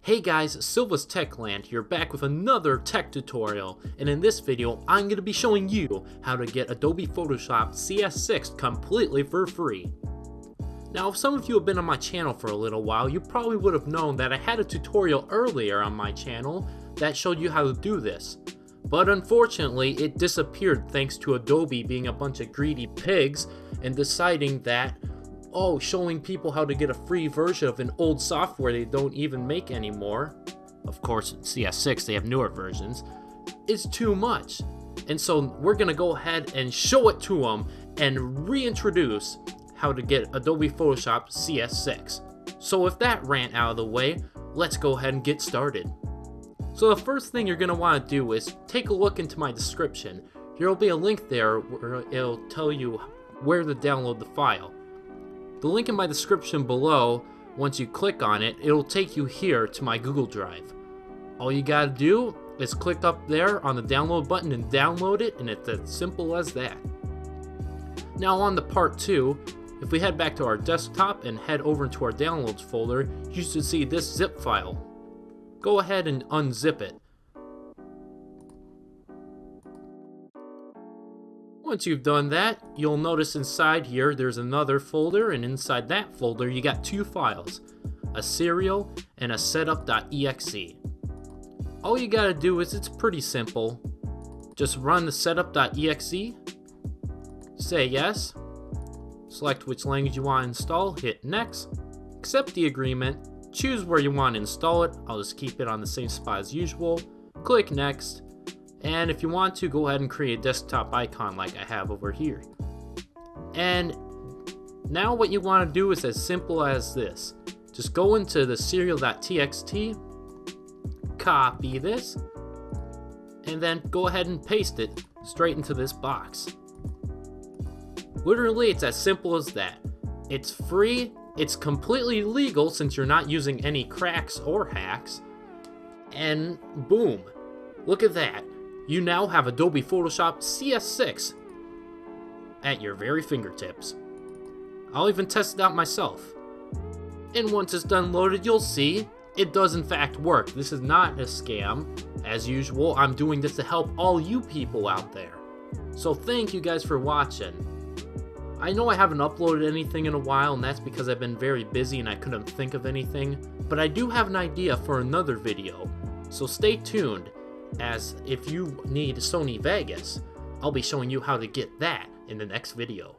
Hey guys, Silvah's Techland here, back with another tech tutorial, and in this video I'm going to be showing you how to get Adobe Photoshop CS6 completely for free. Now if some of you have been on my channel for a little while, you probably would have known that I had a tutorial earlier on my channel that showed you how to do this. But unfortunately it disappeared thanks to Adobe being a bunch of greedy pigs and deciding that showing people how to get a free version of an old software they don't even make anymore, of course in CS6 they have newer versions, is too much. And so we're gonna go ahead and show it to them and reintroduce how to get Adobe Photoshop CS6. So if that rant out of the way, let's go ahead and get started. So the first thing you're gonna wanna do is take a look into my description. There will be a link there where it'll tell you where to download the file. The link in my description below, once you click on it, it'll take you here to my Google Drive. All you gotta do is click up there on the download button and download it, and it's as simple as that. Now on to part 2, if we head back to our desktop and head over into our downloads folder, you should see this zip file. Go ahead and unzip it. Once you've done that, you'll notice inside here there's another folder, and inside that folder you got two files, a serial and a setup.exe. All you gotta do is, it's pretty simple. Just run the setup.exe, say yes, select which language you want to install, hit next, accept the agreement, choose where you want to install it. I'll just keep it on the same spot as usual, click next. And if you want to, go ahead and create a desktop icon like I have over here. And now what you want to do is as simple as this. Just go into the serial.txt, copy this, and then go ahead and paste it straight into this box. Literally, it's as simple as that. It's free, it's completely legal since you're not using any cracks or hacks, and boom, look at that. You now have Adobe Photoshop CS6 at your very fingertips. I'll even test it out myself. And once it's done loaded, you'll see it does in fact work. This is not a scam. As usual, I'm doing this to help all you people out there. So thank you guys for watching. I know I haven't uploaded anything in a while, and that's because I've been very busy and I couldn't think of anything, but I do have an idea for another video. So stay tuned. As if you need Sony Vegas, I'll be showing you how to get that in the next video.